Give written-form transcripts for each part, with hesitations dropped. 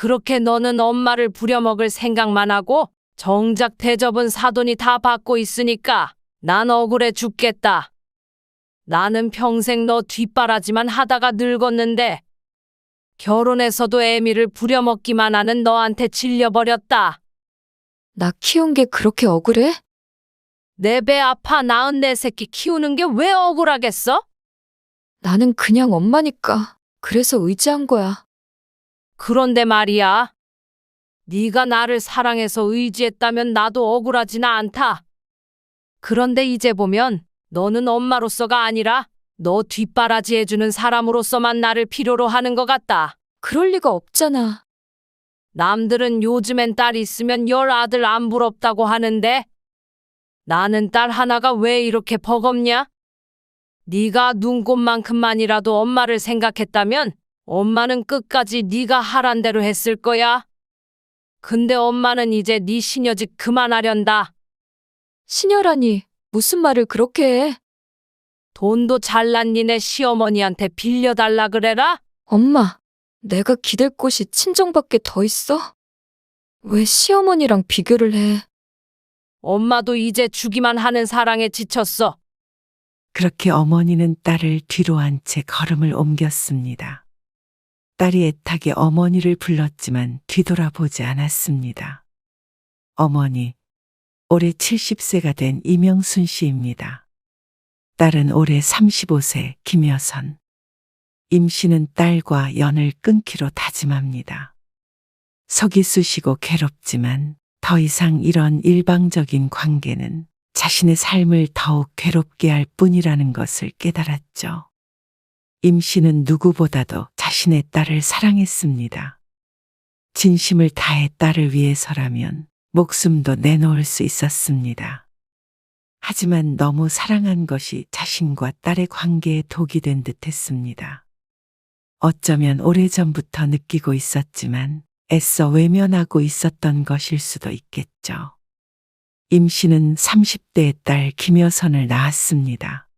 그렇게 너는 엄마를 부려먹을 생각만 하고 정작 대접은 사돈이 다 받고 있으니까 난 억울해 죽겠다. 나는 평생 너 뒷바라지만 하다가 늙었는데 결혼해서도 애미를 부려먹기만 하는 너한테 질려버렸다. 나 키운 게 그렇게 억울해? 내 배 아파 낳은 내 새끼 키우는 게 왜 억울하겠어? 나는 그냥 엄마니까. 그래서 의지한 거야. 그런데 말이야. 네가 나를 사랑해서 의지했다면 나도 억울하지는 않다. 그런데 이제 보면 너는 엄마로서가 아니라 너 뒷바라지 해주는 사람으로서만 나를 필요로 하는 것 같다. 그럴 리가 없잖아. 남들은 요즘엔 딸 있으면 열 아들 안 부럽다고 하는데 나는 딸 하나가 왜 이렇게 버겁냐? 네가 눈곱만큼만이라도 엄마를 생각했다면 엄마는 끝까지 네가 하란 대로 했을 거야. 근데 엄마는 이제 네 시녀집 그만하련다. 시녀라니, 무슨 말을 그렇게 해? 돈도 잘난 니네 시어머니한테 빌려달라 그래라? 엄마, 내가 기댈 곳이 친정밖에 더 있어? 왜 시어머니랑 비교를 해? 엄마도 이제 주기만 하는 사랑에 지쳤어. 그렇게 어머니는 딸을 뒤로 한 채 걸음을 옮겼습니다. 딸이 애타게 어머니를 불렀지만 뒤돌아보지 않았습니다. 어머니, 올해 70세가 된 이명순 씨입니다. 딸은 올해 35세 김여선. 임 씨는 딸과 연을 끊기로 다짐합니다. 속이 쑤시고 괴롭지만 더 이상 이런 일방적인 관계는 자신의 삶을 더욱 괴롭게 할 뿐이라는 것을 깨달았죠. 임 씨는 누구보다도 자신의 딸을 사랑했습니다. 진심을 다해 딸을 위해서라면 목숨도 내놓을 수 있었습니다. 하지만 너무 사랑한 것이 자신과 딸의 관계에 독이 된 듯했습니다. 어쩌면 오래전부터 느끼고 있었지만 애써 외면하고 있었던 것일 수도 있겠죠. 임 씨는 30대의 딸 김여선을 낳았습니다.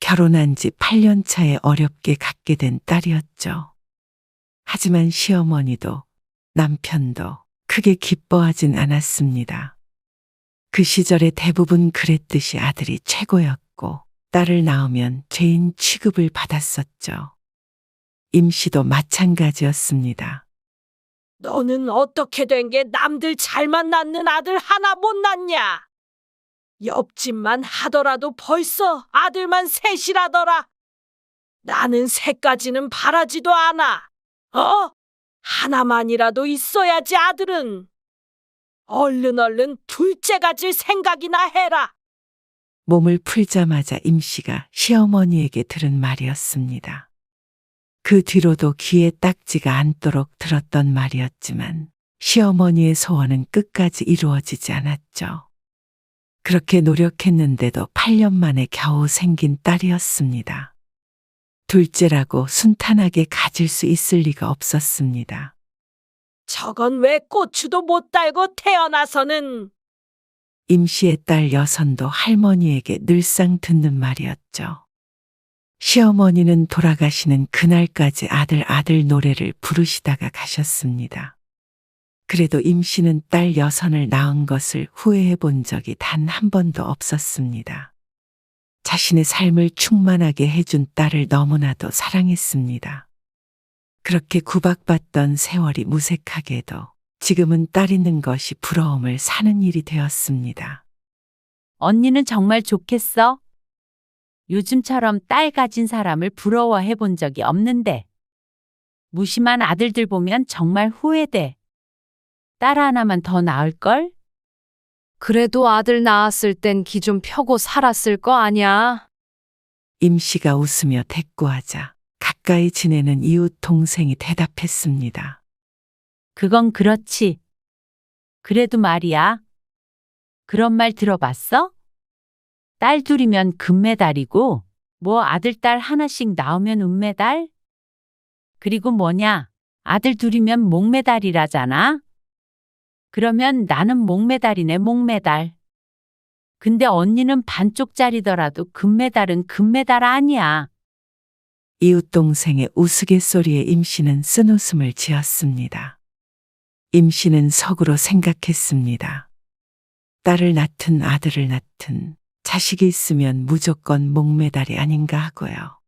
결혼한 지 8년 차에 어렵게 갖게 된 딸이었죠. 하지만 시어머니도 남편도 크게 기뻐하진 않았습니다. 그 시절에 대부분 그랬듯이 아들이 최고였고 딸을 낳으면 죄인 취급을 받았었죠. 임 씨도 마찬가지였습니다. 너는 어떻게 된 게 남들 잘만 낳는 아들 하나 못 낳냐? 옆집만 하더라도 벌써 아들만 셋이라더라. 나는 셋까지는 바라지도 않아. 하나만이라도 있어야지 아들은. 얼른 둘째 가질 생각이나 해라. 몸을 풀자마자 임 씨가 시어머니에게 들은 말이었습니다. 그 뒤로도 귀에 딱지가 않도록 들었던 말이었지만 시어머니의 소원은 끝까지 이루어지지 않았죠. 그렇게 노력했는데도 8년 만에 겨우 생긴 딸이었습니다. 둘째라고 순탄하게 가질 수 있을 리가 없었습니다. 저건 왜 고추도 못 달고 태어나서는. 임 씨의 딸 여선도 할머니에게 늘상 듣는 말이었죠. 시어머니는 돌아가시는 그날까지 아들 노래를 부르시다가 가셨습니다. 그래도 임 씨는 딸 여선을 낳은 것을 후회해 본 적이 단 한 번도 없었습니다. 자신의 삶을 충만하게 해준 딸을 너무나도 사랑했습니다. 그렇게 구박받던 세월이 무색하게도 지금은 딸 있는 것이 부러움을 사는 일이 되었습니다. 언니는 정말 좋겠어? 요즘처럼 딸 가진 사람을 부러워해 본 적이 없는데. 무심한 아들들 보면 정말 후회돼. 딸 하나만 더 낳을걸? 그래도 아들 낳았을 땐 기 좀 펴고 살았을 거 아냐? 임 씨가 웃으며 대꾸하자 가까이 지내는 이웃 동생이 대답했습니다. 그건 그렇지. 그래도 말이야. 그런 말 들어봤어? 딸 둘이면 금메달이고, 뭐 아들 딸 하나씩 낳으면 은메달? 그리고 뭐냐, 아들 둘이면 목메달이라잖아? 그러면 나는 목메달이네, 목메달. 근데 언니는 반쪽짜리더라도 금메달은 금메달 아니야. 이웃 동생의 우스갯소리에 임 씨는 쓴웃음을 지었습니다. 임 씨는 속으로 생각했습니다. 딸을 낳든 아들을 낳든 자식이 있으면 무조건 목매달이 아닌가 하고요.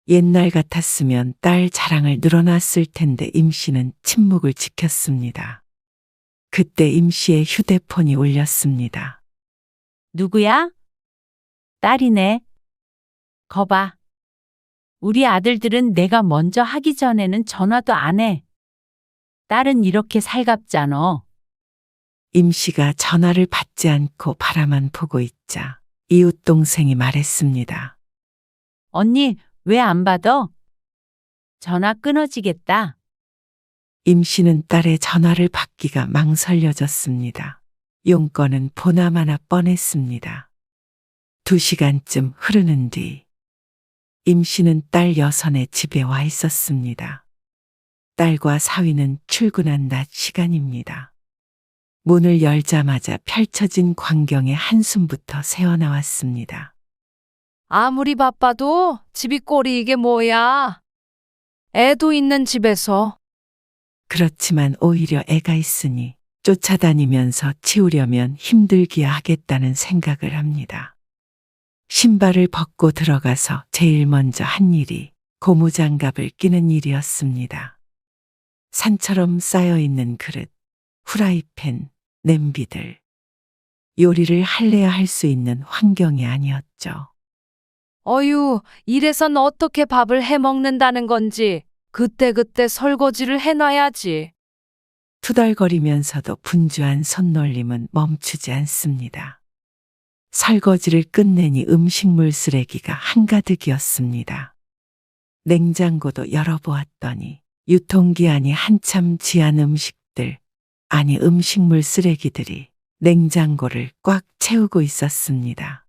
옛날 같았으면 딸 자랑을 늘어놨을 텐데 임 씨는 침묵을 지켰습니다. 그때 임 씨의 휴대폰이 울렸습니다. 누구야? 딸이네. 거봐. 우리 아들들은 내가 먼저 하기 전에는 전화도 안 해. 딸은 이렇게 살갑잖아. 임 씨가 전화를 받지 않고 바라만 보고 있자 이웃 동생이 말했습니다. 언니, 왜 안 받아? 전화 끊어지겠다. 임 씨는 딸의 전화를 받기가 망설여졌습니다. 용건은 보나마나 뻔했습니다. 2시간쯤 흐르는 뒤 임 씨는 딸 여선의 집에 와 있었습니다. 딸과 사위는 출근한 낮 시간입니다. 문을 열자마자 펼쳐진 광경에 한숨부터 새어나왔습니다. 아무리 바빠도 집이 꼴이 이게 뭐야. 애도 있는 집에서. 그렇지만 오히려 애가 있으니 쫓아다니면서 치우려면 힘들기야 하겠다는 생각을 합니다. 신발을 벗고 들어가서 제일 먼저 한 일이 고무장갑을 끼는 일이었습니다. 산처럼 쌓여있는 그릇, 후라이팬, 냄비들. 요리를 할래야 할 수 있는 환경이 아니었죠. 어휴, 이래선 어떻게 밥을 해 먹는다는 건지 그때그때 설거지를 해놔야지. 투덜거리면서도 분주한 손놀림은 멈추지 않습니다. 설거지를 끝내니 음식물 쓰레기가 한가득이었습니다. 냉장고도 열어보았더니 유통기한이 한참 지한 음식들, 아니 음식물 쓰레기들이 냉장고를 꽉 채우고 있었습니다.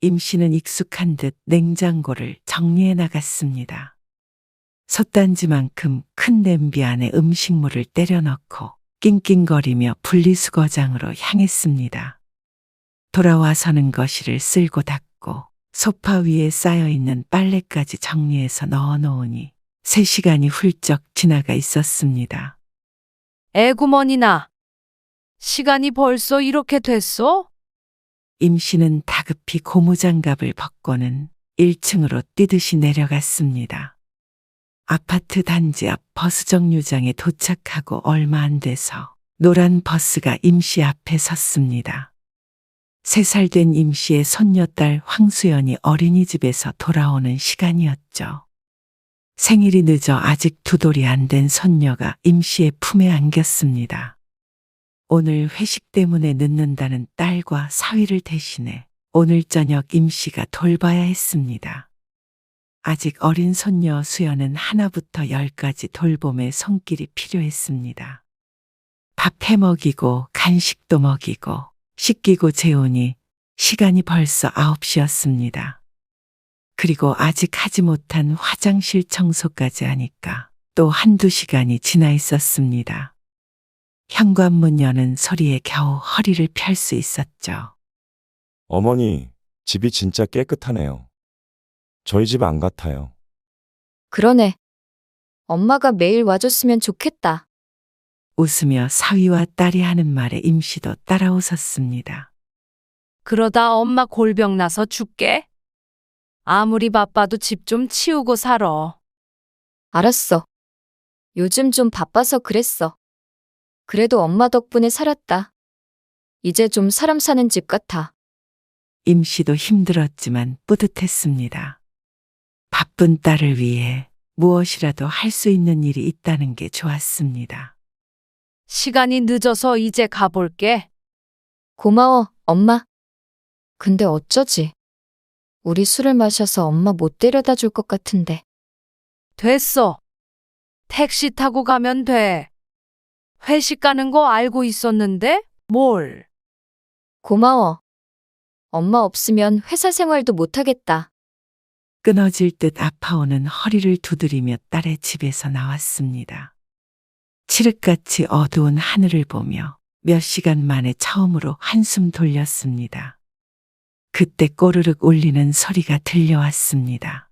임 씨는 익숙한 듯 냉장고를 정리해 나갔습니다. 솥단지만큼 큰 냄비 안에 음식물을 때려 넣고 낑낑거리며 분리수거장으로 향했습니다. 돌아와서는 거실을 쓸고 닦고 소파 위에 쌓여있는 빨래까지 정리해서 넣어놓으니 3시간이 훌쩍 지나가 있었습니다. 애구머니나. 시간이 벌써 이렇게 됐어? 임 씨는 다급히 고무장갑을 벗고는 1층으로 뛰듯이 내려갔습니다. 아파트 단지 앞 버스 정류장에 도착하고 얼마 안 돼서 노란 버스가 임 씨 앞에 섰습니다. 3살 된 임 씨의 손녀딸 황수연이 어린이집에서 돌아오는 시간이었죠. 생일이 늦어 아직 2돌이 안 된 손녀가 임 씨의 품에 안겼습니다. 오늘 회식 때문에 늦는다는 딸과 사위를 대신해 오늘 저녁 임 씨가 돌봐야 했습니다. 아직 어린 손녀 수연은 하나부터 10까지 돌봄의 손길이 필요했습니다. 밥 해 먹이고 간식도 먹이고 씻기고 재우니 시간이 벌써 9시였습니다. 그리고 아직 하지 못한 화장실 청소까지 하니까 또 1~2시간이 지나 있었습니다. 현관문 여는 소리에 겨우 허리를 펼 수 있었죠. 어머니, 집이 진짜 깨끗하네요. 저희 집 안 같아요. 그러네. 엄마가 매일 와줬으면 좋겠다. 웃으며 사위와 딸이 하는 말에 임 씨도 따라 웃었습니다. 그러다 엄마 골병 나서 죽게. 아무리 바빠도 집 좀 치우고 살아. 알았어. 요즘 좀 바빠서 그랬어. 그래도 엄마 덕분에 살았다. 이제 좀 사람 사는 집 같아. 임 씨도 힘들었지만 뿌듯했습니다. 바쁜 딸을 위해 무엇이라도 할 수 있는 일이 있다는 게 좋았습니다. 시간이 늦어서 이제 가볼게. 고마워, 엄마. 근데 어쩌지? 우리 술을 마셔서 엄마 못 데려다 줄 것 같은데. 됐어. 택시 타고 가면 돼. 회식 가는 거 알고 있었는데? 뭘? 고마워. 엄마 없으면 회사 생활도 못하겠다. 끊어질 듯 아파오는 허리를 두드리며 딸의 집에서 나왔습니다. 칠흑같이 어두운 하늘을 보며 몇 시간 만에 처음으로 한숨 돌렸습니다. 그때 꼬르륵 울리는 소리가 들려왔습니다.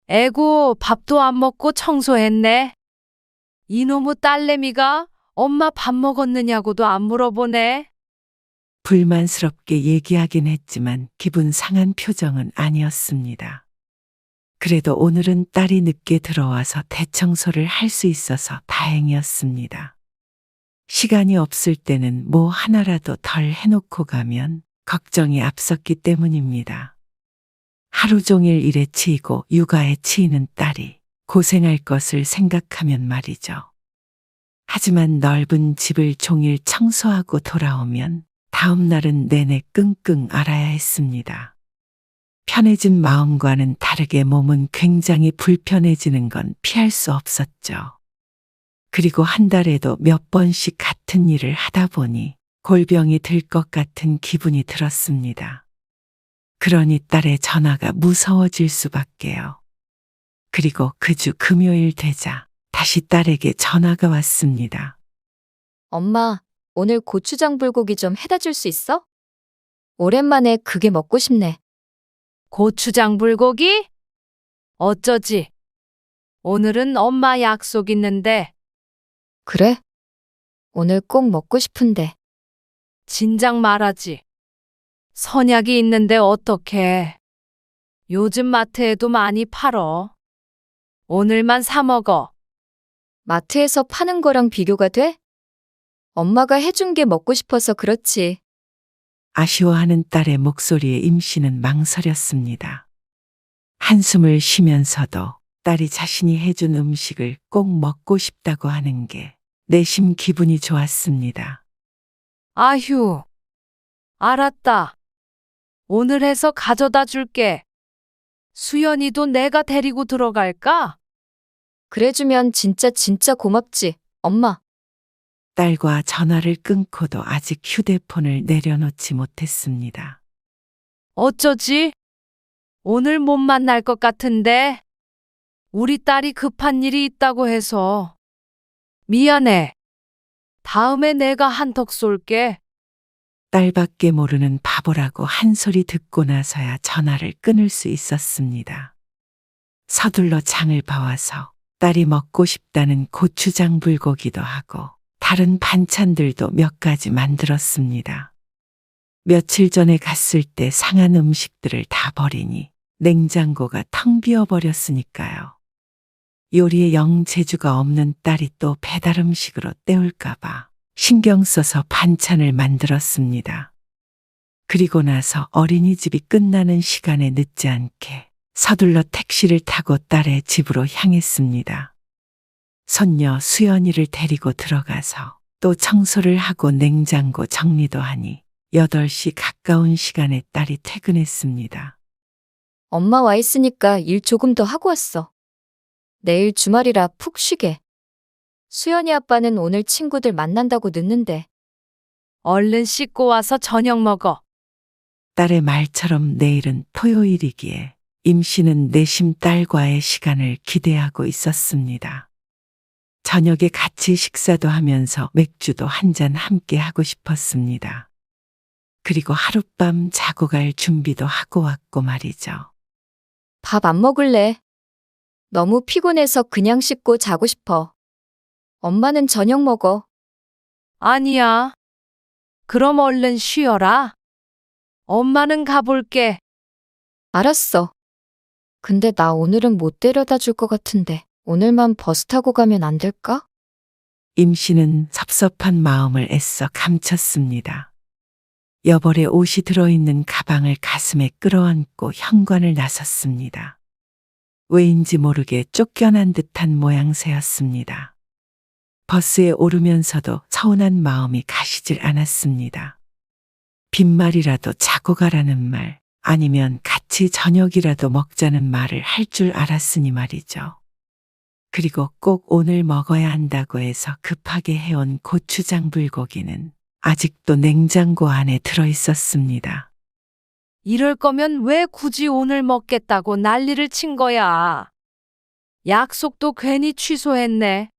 에구, 밥도 안 먹고 청소했네. 이놈의 딸내미가 엄마 밥 먹었느냐고도 안 물어보네. 불만스럽게 얘기하긴 했지만 기분 상한 표정은 아니었습니다. 그래도 오늘은 딸이 늦게 들어와서 대청소를 할 수 있어서 다행이었습니다. 시간이 없을 때는 뭐 하나라도 덜 해놓고 가면 걱정이 앞섰기 때문입니다. 하루 종일 일에 치이고 육아에 치이는 딸이 고생할 것을 생각하면 말이죠. 하지만 넓은 집을 종일 청소하고 돌아오면 다음 날은 내내 끙끙 앓아야 했습니다. 편해진 마음과는 다르게 몸은 굉장히 불편해지는 건 피할 수 없었죠. 그리고 한 달에도 몇 번씩 같은 일을 하다 보니 골병이 들 것 같은 기분이 들었습니다. 그러니 딸의 전화가 무서워질 수밖에요. 그리고 그 주 금요일 되자 다시 딸에게 전화가 왔습니다. 엄마, 오늘 고추장 불고기 좀 해다 줄 수 있어? 오랜만에 그게 먹고 싶네. 고추장 불고기? 어쩌지? 오늘은 엄마 약속 있는데 그래? 오늘 꼭 먹고 싶은데. 진작 말하지. 선약이 있는데 어떡해. 요즘 마트에도 많이 팔어. 오늘만 사 먹어. 마트에서 파는 거랑 비교가 돼? 엄마가 해준 게 먹고 싶어서 그렇지. 아쉬워하는 딸의 목소리에 임씨는 망설였습니다. 한숨을 쉬면서도 딸이 자신이 해준 음식을 꼭 먹고 싶다고 하는 게 내심 기분이 좋았습니다. 아휴. 알았다. 오늘 해서 가져다 줄게. 수연이도 내가 데리고 들어갈까? 그래주면 진짜 고맙지, 엄마. 딸과 전화를 끊고도 아직 휴대폰을 내려놓지 못했습니다. 어쩌지? 오늘 못 만날 것 같은데. 우리 딸이 급한 일이 있다고 해서. 미안해. 다음에 내가 한턱 쏠게. 딸밖에 모르는 바보라고 한 소리 듣고 나서야 전화를 끊을 수 있었습니다. 서둘러 장을 봐와서 딸이 먹고 싶다는 고추장 불고기도 하고 다른 반찬들도 몇 가지 만들었습니다. 며칠 전에 갔을 때 상한 음식들을 다 버리니 냉장고가 텅 비어버렸으니까요. 요리에 영 재주가 없는 딸이 또 배달 음식으로 때울까봐 신경 써서 반찬을 만들었습니다. 그리고 나서 어린이집이 끝나는 시간에 늦지 않게 서둘러 택시를 타고 딸의 집으로 향했습니다. 손녀 수연이를 데리고 들어가서 또 청소를 하고 냉장고 정리도 하니 8시 가까운 시간에 딸이 퇴근했습니다. 엄마 와 있으니까 일 조금 더 하고 왔어. 내일 주말이라 푹 쉬게. 수연이 아빠는 오늘 친구들 만난다고 늦는데. 얼른 씻고 와서 저녁 먹어. 딸의 말처럼 내일은 토요일이기에 임씨는 내심 딸과의 시간을 기대하고 있었습니다. 저녁에 같이 식사도 하면서 맥주도 한 잔 함께 하고 싶었습니다. 그리고 하룻밤 자고 갈 준비도 하고 왔고 말이죠. 밥 안 먹을래. 너무 피곤해서 그냥 씻고 자고 싶어. 엄마는 저녁 먹어. 아니야. 그럼 얼른 쉬어라. 엄마는 가볼게. 알았어. 근데 나 오늘은 못 데려다 줄 것 같은데 오늘만 버스 타고 가면 안 될까? 임씨는 섭섭한 마음을 애써 감췄습니다. 여벌의 옷이 들어있는 가방을 가슴에 끌어안고 현관을 나섰습니다. 왜인지 모르게 쫓겨난 듯한 모양새였습니다. 버스에 오르면서도 서운한 마음이 가시질 않았습니다. 빈말이라도 자고 가라는 말, 아니면 같이 저녁이라도 먹자는 말을 할 줄 알았으니 말이죠. 그리고 꼭 오늘 먹어야 한다고 해서 급하게 해온 고추장 불고기는 아직도 냉장고 안에 들어 있었습니다. 이럴 거면 왜 굳이 오늘 먹겠다고 난리를 친 거야. 약속도 괜히 취소했네.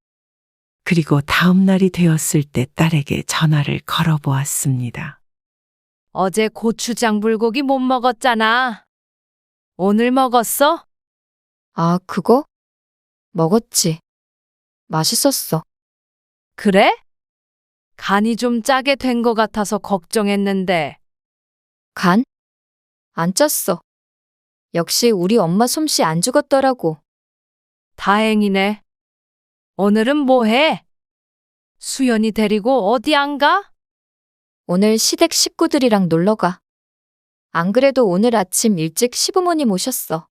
그리고 다음 날이 되었을 때 딸에게 전화를 걸어보았습니다. 어제 고추장 불고기 못 먹었잖아. 오늘 먹었어? 아, 그거? 먹었지. 맛있었어. 그래? 간이 좀 짜게 된 것 같아서 걱정했는데. 간? 안 쪘어. 역시 우리 엄마 솜씨 안 죽었더라고. 다행이네. 오늘은 뭐 해? 수연이 데리고 어디 안 가? 오늘 시댁 식구들이랑 놀러 가. 안 그래도 오늘 아침 일찍 시부모님 오셨어.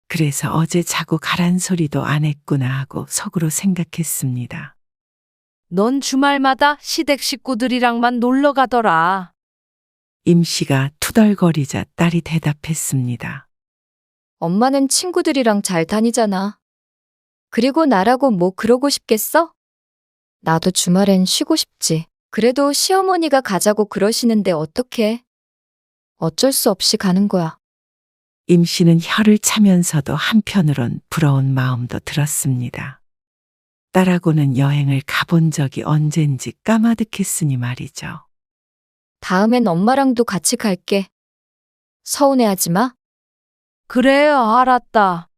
그래서 어제 자고 가란 소리도 안 했구나 하고 속으로 생각했습니다. 넌 주말마다 시댁 식구들이랑만 놀러 가더라. 임씨가 투덜거리자 딸이 대답했습니다. 엄마는 친구들이랑 잘 다니잖아. 그리고 나라고 뭐 그러고 싶겠어? 나도 주말엔 쉬고 싶지. 그래도 시어머니가 가자고 그러시는데 어떡해? 어쩔 수 없이 가는 거야. 임씨는 혀를 차면서도 한편으론 부러운 마음도 들었습니다. 딸하고는 여행을 가본 적이 언젠지 까마득했으니 말이죠. 다음엔 엄마랑도 같이 갈게. 서운해하지 마. 그래, 알았다.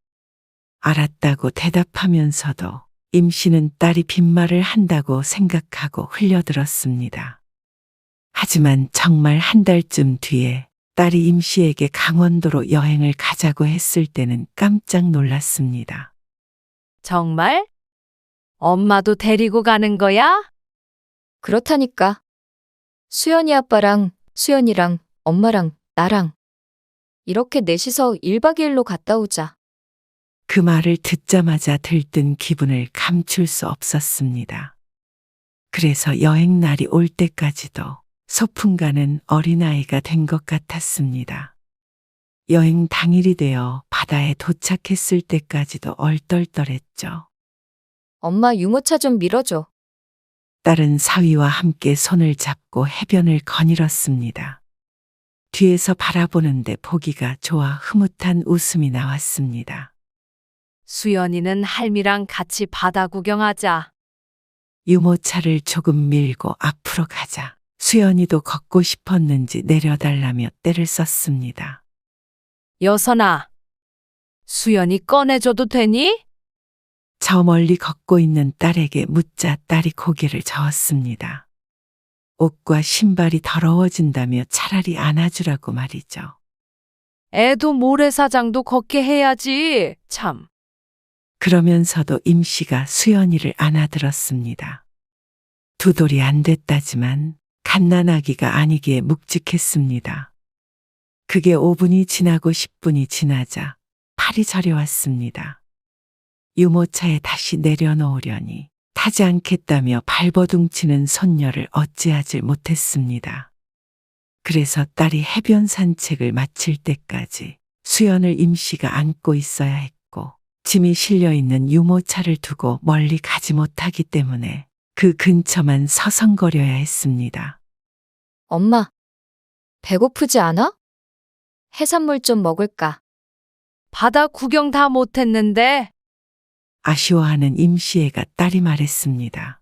알았다고 대답하면서도 임씨는 딸이 빈말을 한다고 생각하고 흘려들었습니다. 하지만 정말 한 달쯤 뒤에 딸이 임씨에게 강원도로 여행을 가자고 했을 때는 깜짝 놀랐습니다. 정말? 엄마도 데리고 가는 거야? 그렇다니까. 수연이 아빠랑 수연이랑 엄마랑 나랑 이렇게 넷이서 1박 2일로 갔다 오자. 그 말을 듣자마자 들뜬 기분을 감출 수 없었습니다. 그래서 여행 날이 올 때까지도 소풍 가는 어린아이가 된 것 같았습니다. 여행 당일이 되어 바다에 도착했을 때까지도 얼떨떨했죠. 엄마 유모차 좀 밀어줘. 딸은 사위와 함께 손을 잡고 해변을 거닐었습니다. 뒤에서 바라보는데 보기가 좋아 흐뭇한 웃음이 나왔습니다. 수연이는 할미랑 같이 바다 구경하자. 유모차를 조금 밀고 앞으로 가자. 수연이도 걷고 싶었는지 내려달라며 떼를 썼습니다. 여선아, 수연이 꺼내줘도 되니? 저 멀리 걷고 있는 딸에게 묻자 딸이 고개를 저었습니다. 옷과 신발이 더러워진다며 차라리 안아주라고 말이죠. 애도 모래사장도 걷게 해야지. 참. 그러면서도 임씨가 수연이를 안아들었습니다. 두 돌이 안 됐다지만 갓난아기가 아니기에 묵직했습니다. 그게 5분이 지나고 10분이 지나자 팔이 저려왔습니다. 유모차에 다시 내려놓으려니 타지 않겠다며 발버둥치는 손녀를 어찌하질 못했습니다. 그래서 딸이 해변 산책을 마칠 때까지 수연을 임씨가 안고 있어야 했고 짐이 실려있는 유모차를 두고 멀리 가지 못하기 때문에 그 근처만 서성거려야 했습니다. 엄마, 배고프지 않아? 해산물 좀 먹을까? 바다 구경 다 못했는데. 아쉬워하는 임씨애가 딸이 말했습니다.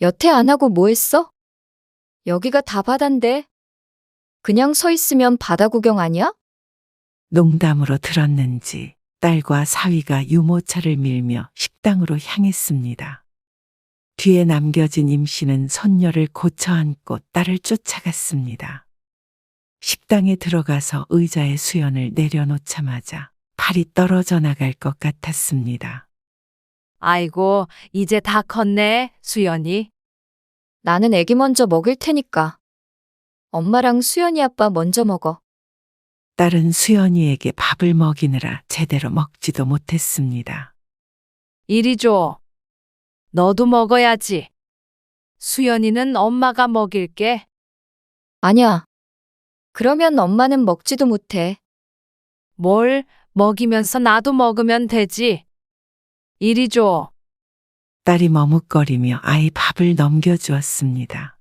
여태 안 하고 뭐 했어? 여기가 다 바다인데. 그냥 서 있으면 바다 구경 아니야? 농담으로 들었는지 딸과 사위가 유모차를 밀며 식당으로 향했습니다. 뒤에 남겨진 임씨는 손녀를 고쳐 안고 딸을 쫓아갔습니다. 식당에 들어가서 의자에 수연을 내려놓자마자 팔이 떨어져 나갈 것 같았습니다. 아이고, 이제 다 컸네, 수연이. 나는 애기 먼저 먹일 테니까. 엄마랑 수연이 아빠 먼저 먹어. 딸은 수연이에게 밥을 먹이느라 제대로 먹지도 못했습니다. 이리 줘. 너도 먹어야지. 수연이는 엄마가 먹일게. 아니야. 그러면 엄마는 먹지도 못해. 뭘 먹이면서 나도 먹으면 되지. 이리 줘. 딸이 머뭇거리며 아이 밥을 넘겨주었습니다.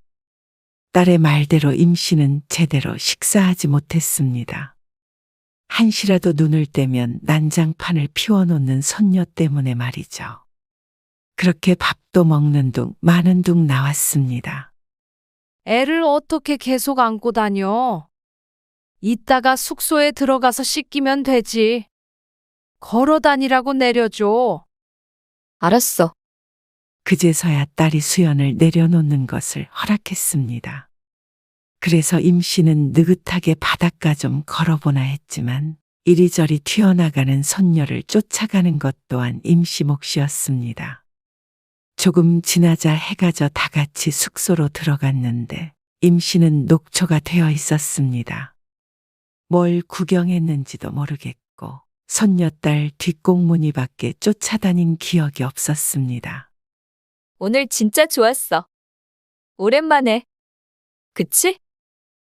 딸의 말대로 임씨는 제대로 식사하지 못했습니다. 한시라도 눈을 떼면 난장판을 피워놓는 손녀 때문에 말이죠. 그렇게 밥도 먹는 둥 마는 둥 나왔습니다. 애를 어떻게 계속 안고 다녀? 이따가 숙소에 들어가서 씻기면 되지. 걸어 다니라고 내려줘. 알았어. 그제서야 딸이 수연을 내려놓는 것을 허락했습니다. 그래서 임 씨는 느긋하게 바닷가 좀 걸어보나 했지만 이리저리 튀어나가는 손녀를 쫓아가는 것 또한 임 씨 몫이었습니다. 조금 지나자 해가 져 다 같이 숙소로 들어갔는데 임 씨는 녹초가 되어 있었습니다. 뭘 구경했는지도 모르겠고 손녀딸 뒷공무니 밖에 쫓아다닌 기억이 없었습니다. 오늘 진짜 좋았어. 오랜만에. 그치?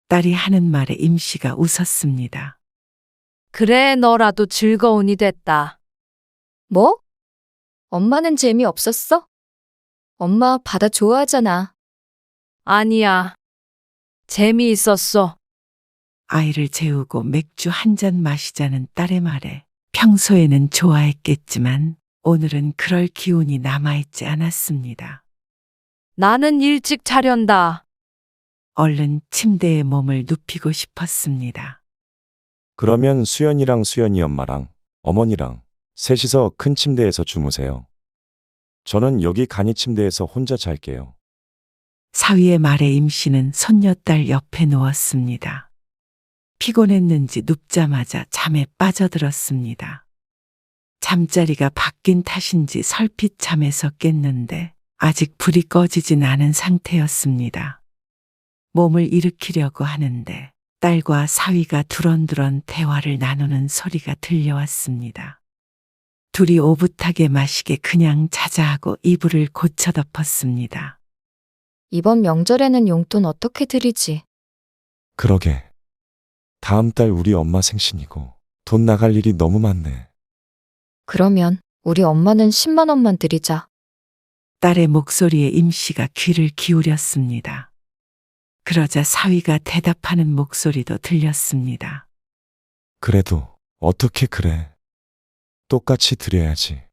딸이 하는 말에 임 씨가 웃었습니다. 그래, 너라도 즐거운이 됐다. 뭐? 엄마는 재미없었어? 엄마 바다 좋아하잖아. 아니야. 재미있었어. 아이를 재우고 맥주 한 잔 마시자는 딸의 말에 평소에는 좋아했겠지만 오늘은 그럴 기운이 남아있지 않았습니다. 나는 일찍 자련다. 얼른 침대에 몸을 눕히고 싶었습니다. 그러면 수연이랑 수연이 엄마랑 어머니랑 셋이서 큰 침대에서 주무세요. 저는 여기 간이 침대에서 혼자 잘게요. 사위의 말에 임 씨는 손녀딸 옆에 누웠습니다. 피곤했는지 눕자마자 잠에 빠져들었습니다. 잠자리가 바뀐 탓인지 설핏 잠에서 깼는데 아직 불이 꺼지진 않은 상태였습니다. 몸을 일으키려고 하는데 딸과 사위가 두런두런 대화를 나누는 소리가 들려왔습니다. 둘이 오붓하게 마시게 그냥 자자하고 이불을 고쳐 덮었습니다. 이번 명절에는 용돈 어떻게 드리지? 그러게. 다음 달 우리 엄마 생신이고 돈 나갈 일이 너무 많네. 그러면 우리 엄마는 10만 원만 드리자. 딸의 목소리에 임 씨가 귀를 기울였습니다. 그러자 사위가 대답하는 목소리도 들렸습니다. 그래도 어떻게 그래. 똑같이 드려야지.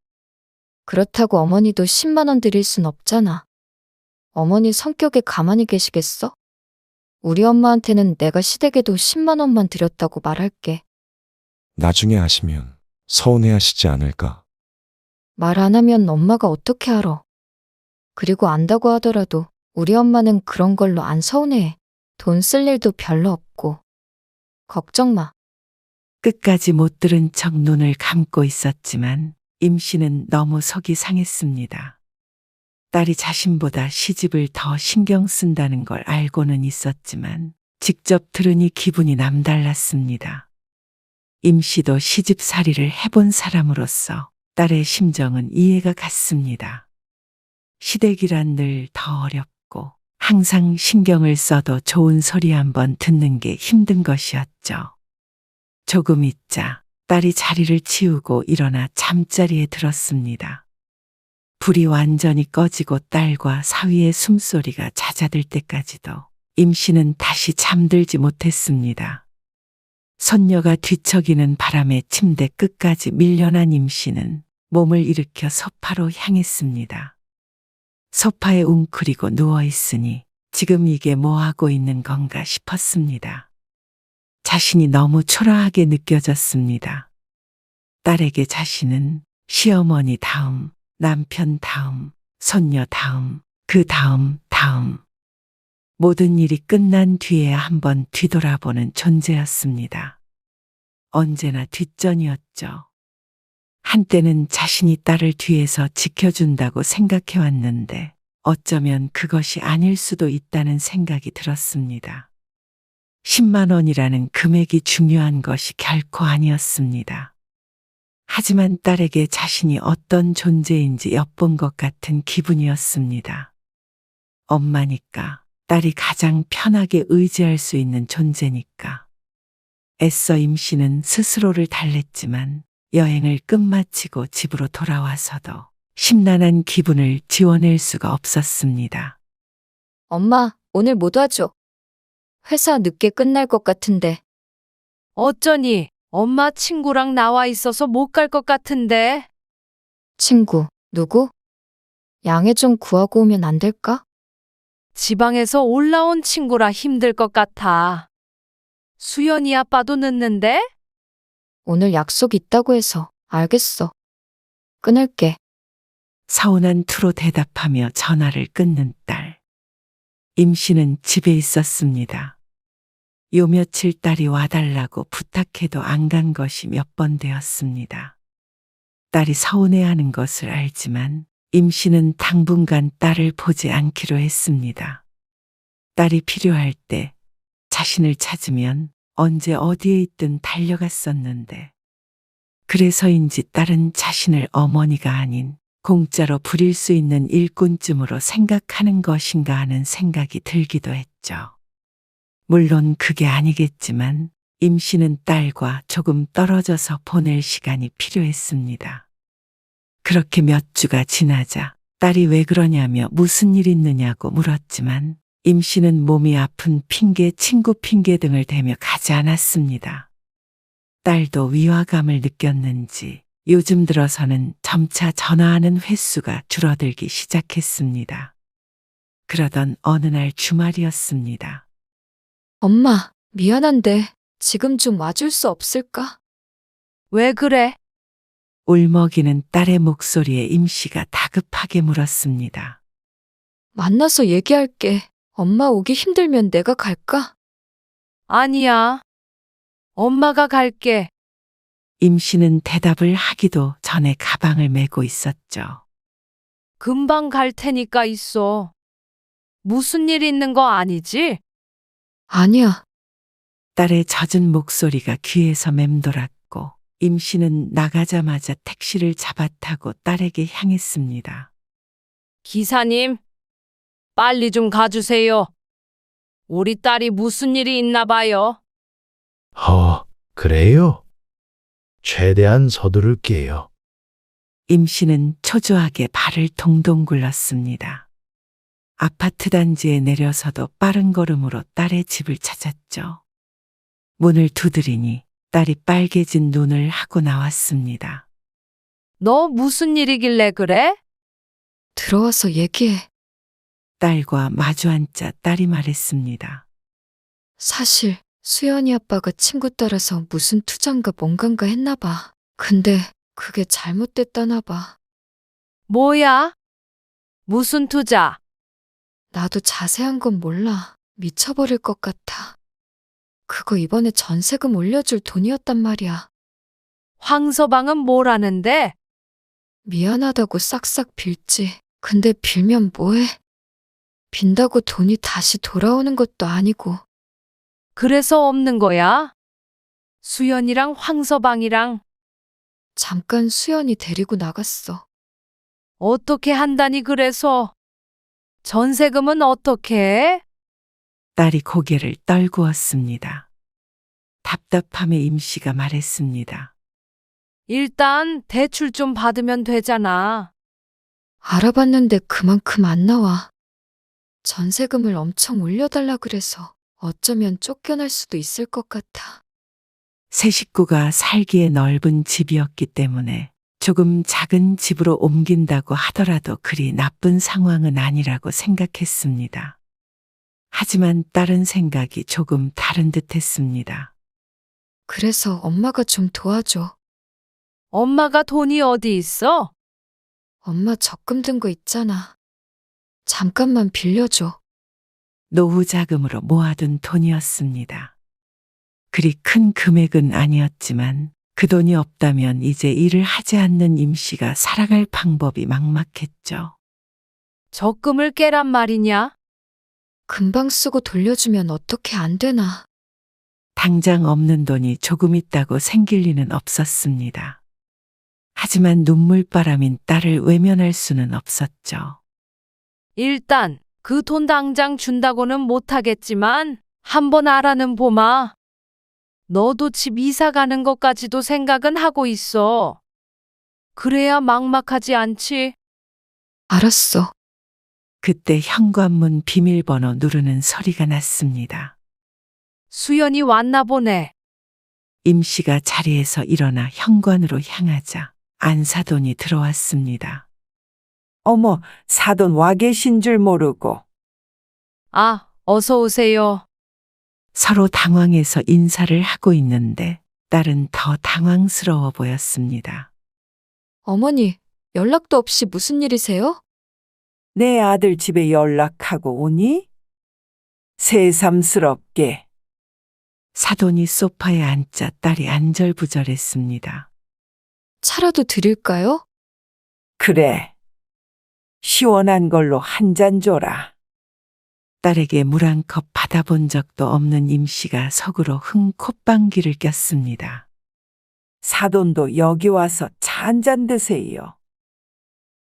그렇다고 어머니도 10만 원 드릴 순 없잖아. 어머니 성격에 가만히 계시겠어? 우리 엄마한테는 내가 시댁에도 10만 원만 드렸다고 말할게. 나중에 아시면 서운해하시지 않을까? 말 안 하면 엄마가 어떻게 알아? 그리고 안다고 하더라도 우리 엄마는 그런 걸로 안 서운해해. 돈 쓸 일도 별로 없고. 걱정 마. 끝까지 못 들은 척 눈을 감고 있었지만 임 씨는 너무 속이 상했습니다. 딸이 자신보다 시집을 더 신경 쓴다는 걸 알고는 있었지만 직접 들으니 기분이 남달랐습니다. 임 씨도 시집살이를 해본 사람으로서 딸의 심정은 이해가 갔습니다. 시댁이란 늘 더 어렵고 항상 신경을 써도 좋은 소리 한번 듣는 게 힘든 것이었죠. 조금 있자 딸이 자리를 치우고 일어나 잠자리에 들었습니다. 불이 완전히 꺼지고 딸과 사위의 숨소리가 잦아들 때까지도 임 씨는 다시 잠들지 못했습니다. 손녀가 뒤척이는 바람에 침대 끝까지 밀려난 임 씨는 몸을 일으켜 소파로 향했습니다. 소파에 웅크리고 누워있으니 지금 이게 뭐하고 있는 건가 싶었습니다. 자신이 너무 초라하게 느껴졌습니다. 딸에게 자신은 시어머니 다음, 남편 다음, 손녀 다음, 그 다음, 다음. 모든 일이 끝난 뒤에야 한번 뒤돌아보는 존재였습니다. 언제나 뒷전이었죠. 한때는 자신이 딸을 뒤에서 지켜준다고 생각해왔는데 어쩌면 그것이 아닐 수도 있다는 생각이 들었습니다. 10만 원이라는 금액이 중요한 것이 결코 아니었습니다. 하지만 딸에게 자신이 어떤 존재인지 엿본 것 같은 기분이었습니다. 엄마니까, 딸이 가장 편하게 의지할 수 있는 존재니까. 애써 임 씨는 스스로를 달랬지만 여행을 끝마치고 집으로 돌아와서도 심란한 기분을 지워낼 수가 없었습니다. 엄마, 오늘 못 와줘. 회사 늦게 끝날 것 같은데. 어쩌니? 엄마 친구랑 나와 있어서 못 갈 것 같은데. 친구, 누구? 양해 좀 구하고 오면 안 될까? 지방에서 올라온 친구라 힘들 것 같아. 수연이 아빠도 늦는데? 오늘 약속 있다고 해서 알겠어. 끊을게. 서운한 투로 대답하며 전화를 끊는 딸. 임 씨는 집에 있었습니다. 요 며칠 딸이 와달라고 부탁해도 안 간 것이 몇 번 되었습니다. 딸이 서운해하는 것을 알지만 임 씨는 당분간 딸을 보지 않기로 했습니다. 딸이 필요할 때 자신을 찾으면 언제 어디에 있든 달려갔었는데 그래서인지 딸은 자신을 어머니가 아닌 공짜로 부릴 수 있는 일꾼쯤으로 생각하는 것인가 하는 생각이 들기도 했죠. 물론 그게 아니겠지만 임 씨는 딸과 조금 떨어져서 보낼 시간이 필요했습니다. 그렇게 몇 주가 지나자 딸이 왜 그러냐며 무슨 일 있느냐고 물었지만 임 씨는 몸이 아픈 핑계, 친구 핑계 등을 대며 가지 않았습니다. 딸도 위화감을 느꼈는지 요즘 들어서는 점차 전화하는 횟수가 줄어들기 시작했습니다. 그러던 어느 날 주말이었습니다. 엄마, 미안한데 지금 좀 와줄 수 없을까? 왜 그래? 울먹이는 딸의 목소리에 임 씨가 다급하게 물었습니다. 만나서 얘기할게. 엄마 오기 힘들면 내가 갈까? 아니야. 엄마가 갈게. 임 씨는 대답을 하기도 전에 가방을 메고 있었죠. 금방 갈 테니까 있어. 무슨 일 있는 거 아니지? 아니야. 딸의 젖은 목소리가 귀에서 맴돌았고 임 씨는 나가자마자 택시를 잡아타고 딸에게 향했습니다. 기사님, 빨리 좀 가주세요. 우리 딸이 무슨 일이 있나 봐요. 그래요? 최대한 서두를게요. 임 씨는 초조하게 발을 동동 굴렀습니다. 아파트 단지에 내려서도 빠른 걸음으로 딸의 집을 찾았죠. 문을 두드리니 딸이 빨개진 눈을 하고 나왔습니다. 너 무슨 일이길래 그래? 들어와서 얘기해. 딸과 마주 앉자 딸이 말했습니다. 사실 수연이 아빠가 친구 따라서 무슨 투자인가 뭔가인가 했나 봐. 근데 그게 잘못됐다나 봐. 뭐야? 무슨 투자? 나도 자세한 건 몰라. 미쳐버릴 것 같아. 그거 이번에 전세금 올려줄 돈이었단 말이야. 황서방은 뭐라는데? 미안하다고 싹싹 빌지. 근데 빌면 뭐해? 빈다고 돈이 다시 돌아오는 것도 아니고. 그래서 없는 거야? 수연이랑 황서방이랑 잠깐 수연이 데리고 나갔어. 어떻게 한다니 그래서? 전세금은 어떻게 해? 딸이 고개를 떨구었습니다. 답답함에 임 씨가 말했습니다. 일단 대출 좀 받으면 되잖아. 알아봤는데 그만큼 안 나와. 전세금을 엄청 올려달라 그래서 어쩌면 쫓겨날 수도 있을 것 같아. 세 식구가 살기에 넓은 집이었기 때문에 조금 작은 집으로 옮긴다고 하더라도 그리 나쁜 상황은 아니라고 생각했습니다. 하지만 딸은 생각이 조금 다른 듯 했습니다. 그래서 엄마가 좀 도와줘. 엄마가 돈이 어디 있어? 엄마 적금 든 거 있잖아. 잠깐만 빌려줘. 노후 자금으로 모아둔 돈이었습니다. 그리 큰 금액은 아니었지만 그 돈이 없다면 이제 일을 하지 않는 임 씨가 살아갈 방법이 막막했죠. 적금을 깨란 말이냐? 금방 쓰고 돌려주면 어떻게 안 되나. 당장 없는 돈이 조금 있다고 생길 리는 없었습니다. 하지만 눈물바람인 딸을 외면할 수는 없었죠. 일단 그 돈 당장 준다고는 못하겠지만 한번 알아는 보마. 너도 집 이사 가는 것까지도 생각은 하고 있어. 그래야 막막하지 않지. 알았어. 그때 현관문 비밀번호 누르는 소리가 났습니다. 수연이 왔나 보네. 임 씨가 자리에서 일어나 현관으로 향하자 안사돈이 들어왔습니다. 어머, 사돈 와 계신 줄 모르고. 아, 어서 오세요. 서로 당황해서 인사를 하고 있는데 딸은 더 당황스러워 보였습니다. 어머니, 연락도 없이 무슨 일이세요? 내 아들 집에 연락하고 오니? 새삼스럽게. 사돈이 소파에 앉자 딸이 안절부절했습니다. 차라도 드릴까요? 그래. 시원한 걸로 한 잔 줘라. 딸에게 물 한 컵 받아본 적도 없는 임씨가 속으로 흥 콧방귀를 꼈습니다. 사돈도 여기 와서 차 한 잔 드세요.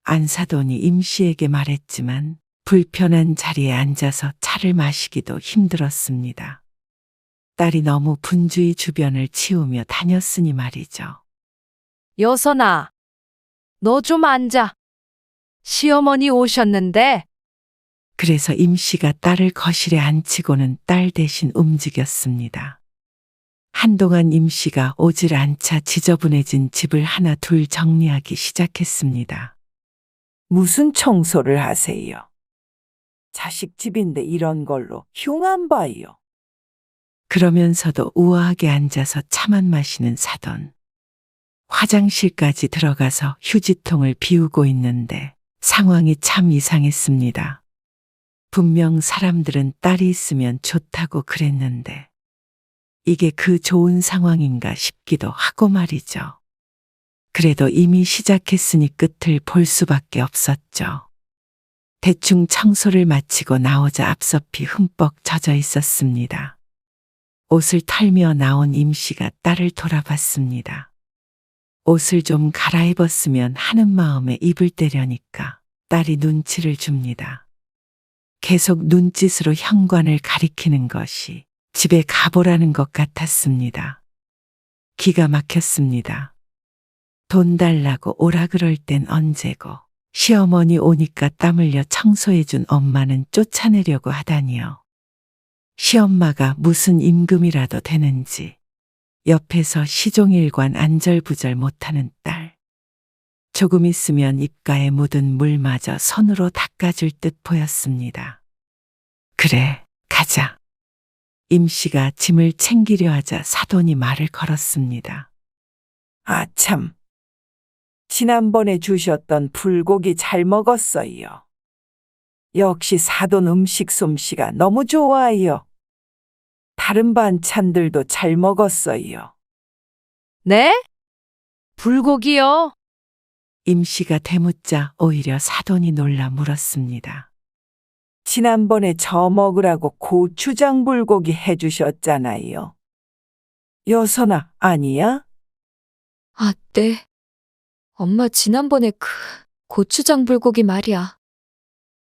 안사돈이 임씨에게 말했지만 불편한 자리에 앉아서 차를 마시기도 힘들었습니다. 딸이 너무 분주히 주변을 치우며 다녔으니 말이죠. 여선아, 너 좀 앉아. 시어머니 오셨는데. 그래서 임씨가 딸을 거실에 앉히고는 딸 대신 움직였습니다. 한동안 임씨가 오질 않자 지저분해진 집을 하나 둘 정리하기 시작했습니다. 무슨 청소를 하세요? 자식 집인데 이런 걸로 흉 안 봐요. 그러면서도 우아하게 앉아서 차만 마시는 사돈. 화장실까지 들어가서 휴지통을 비우고 있는데 상황이 참 이상했습니다. 분명 사람들은 딸이 있으면 좋다고 그랬는데 이게 그 좋은 상황인가 싶기도 하고 말이죠. 그래도 이미 시작했으니 끝을 볼 수밖에 없었죠. 대충 청소를 마치고 나오자 앞섭이 흠뻑 젖어 있었습니다. 옷을 털며 나온 임씨가 딸을 돌아봤습니다. 옷을 좀 갈아입었으면 하는 마음에 입을 때려니까 딸이 눈치를 줍니다. 계속 눈짓으로 현관을 가리키는 것이 집에 가보라는 것 같았습니다. 기가 막혔습니다. 돈 달라고 오라 그럴 땐 언제고 시어머니 오니까 땀 흘려 청소해준 엄마는 쫓아내려고 하다니요. 시엄마가 무슨 임금이라도 되는지 옆에서 시종일관 안절부절 못하는 딸. 조금 있으면 입가에 묻은 물마저 손으로 닦아줄 듯 보였습니다. 그래, 가자. 임씨가 짐을 챙기려 하자 사돈이 말을 걸었습니다. 아, 참. 지난번에 주셨던 불고기 잘 먹었어요. 역시 사돈 음식 솜씨가 너무 좋아요. 다른 반찬들도 잘 먹었어요. 네? 불고기요? 임씨가 되묻자 오히려 사돈이 놀라 물었습니다. 지난번에 저 먹으라고 고추장 불고기 해주셨잖아요. 여선아, 아니야? 아, 네. 엄마 지난번에 고추장 불고기 말이야.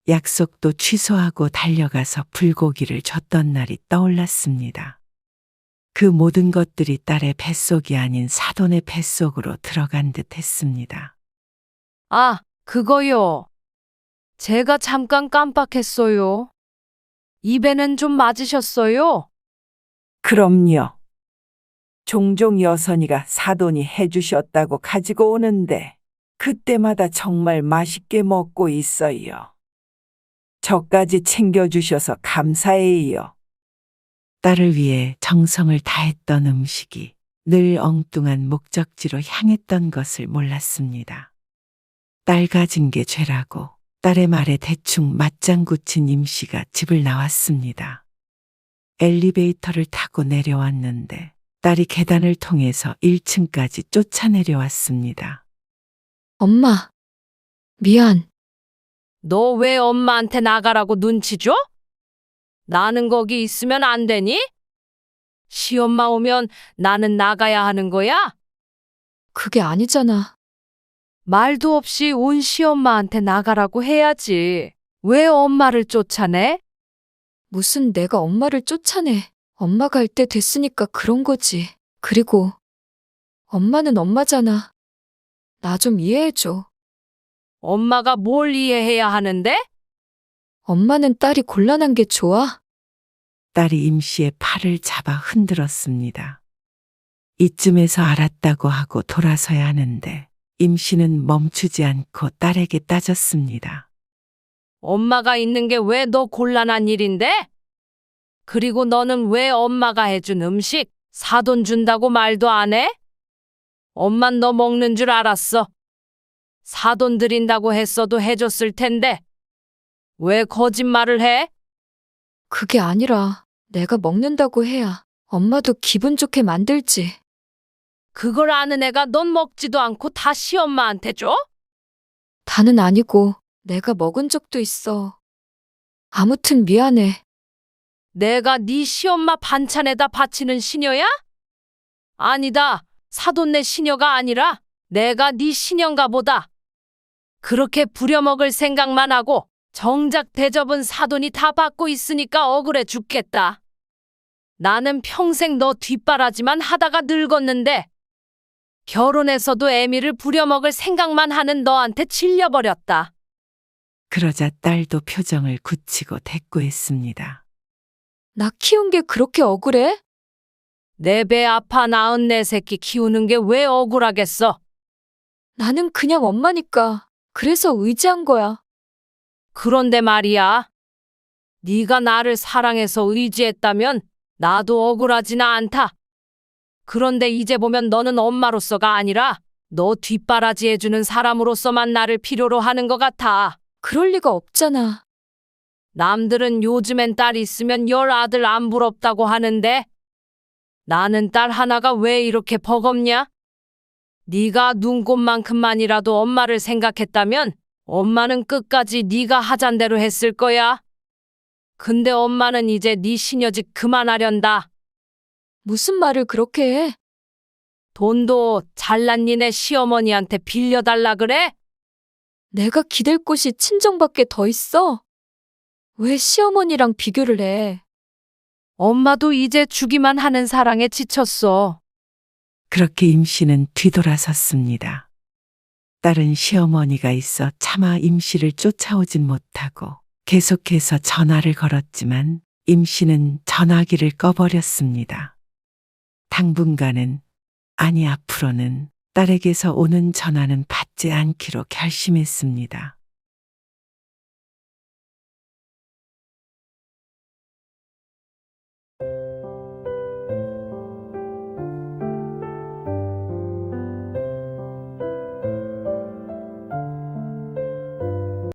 약속도 취소하고 달려가서 불고기를 줬던 날이 떠올랐습니다. 그 모든 것들이 딸의 뱃속이 아닌 사돈의 뱃속으로 들어간 듯 했습니다. 아, 그거요. 제가 잠깐 깜빡했어요. 입에는 좀 맞으셨어요? 그럼요. 종종 여선이가 사돈이 해주셨다고 가지고 오는데 그때마다 정말 맛있게 먹고 있어요. 저까지 챙겨주셔서 감사해요. 딸을 위해 정성을 다했던 음식이 늘 엉뚱한 목적지로 향했던 것을 몰랐습니다. 딸 가진 게 죄라고 딸의 말에 대충 맞장구 친 임씨가 집을 나왔습니다. 엘리베이터를 타고 내려왔는데 딸이 계단을 통해서 1층까지 쫓아내려왔습니다. 엄마, 미안. 너 왜 엄마한테 나가라고 눈치 줘? 나는 거기 있으면 안 되니? 시엄마 오면 나는 나가야 하는 거야? 그게 아니잖아. 말도 없이 온 시엄마한테 나가라고 해야지. 왜 엄마를 쫓아내? 무슨 내가 엄마를 쫓아내. 엄마 갈 때 됐으니까 그런 거지. 그리고 엄마는 엄마잖아. 나 좀 이해해줘. 엄마가 뭘 이해해야 하는데? 엄마는 딸이 곤란한 게 좋아? 딸이 임씨의 팔을 잡아 흔들었습니다. 이쯤에서 알았다고 하고 돌아서야 하는데 임씨는 멈추지 않고 딸에게 따졌습니다. 엄마가 있는 게 왜 너 곤란한 일인데? 그리고 너는 왜 엄마가 해준 음식 사돈 준다고 말도 안 해? 엄만 너 먹는 줄 알았어. 사돈 드린다고 했어도 해줬을 텐데. 왜 거짓말을 해? 그게 아니라 내가 먹는다고 해야 엄마도 기분 좋게 만들지. 그걸 아는 애가 넌 먹지도 않고 다 시엄마한테 줘? 다는 아니고 내가 먹은 적도 있어. 아무튼 미안해. 내가 네 시엄마 반찬에다 바치는 시녀야? 아니다. 사돈네 시녀가 아니라 내가 네 시녀인가 보다. 그렇게 부려먹을 생각만 하고 정작 대접은 사돈이 다 받고 있으니까 억울해 죽겠다. 나는 평생 너 뒷바라지만 하다가 늙었는데 결혼해서도 애미를 부려먹을 생각만 하는 너한테 질려버렸다. 그러자 딸도 표정을 굳히고 대꾸했습니다. 나 키운 게 그렇게 억울해? 내 배 아파 낳은 내 새끼 키우는 게 왜 억울하겠어? 나는 그냥 엄마니까. 그래서 의지한 거야. 그런데 말이야. 네가 나를 사랑해서 의지했다면 나도 억울하지나 않다. 그런데 이제 보면 너는 엄마로서가 아니라 너 뒷바라지 해주는 사람으로서만 나를 필요로 하는 것 같아. 그럴 리가 없잖아. 남들은 요즘엔 딸 있으면 열 아들 안 부럽다고 하는데 나는 딸 하나가 왜 이렇게 버겁냐? 네가 눈곱만큼만이라도 엄마를 생각했다면 엄마는 끝까지 네가 하잔 대로 했을 거야. 근데 엄마는 이제 네 시녀짓 그만하련다. 무슨 말을 그렇게 해? 돈도 잘난 니네 시어머니한테 빌려달라 그래? 내가 기댈 곳이 친정밖에 더 있어? 왜 시어머니랑 비교를 해? 엄마도 이제 주기만 하는 사랑에 지쳤어. 그렇게 임 씨는 뒤돌아섰습니다. 딸은 시어머니가 있어 차마 임 씨를 쫓아오진 못하고 계속해서 전화를 걸었지만 임 씨는 전화기를 꺼버렸습니다. 당분간은, 아니 앞으로는 딸에게서 오는 전화는 받지 않기로 결심했습니다.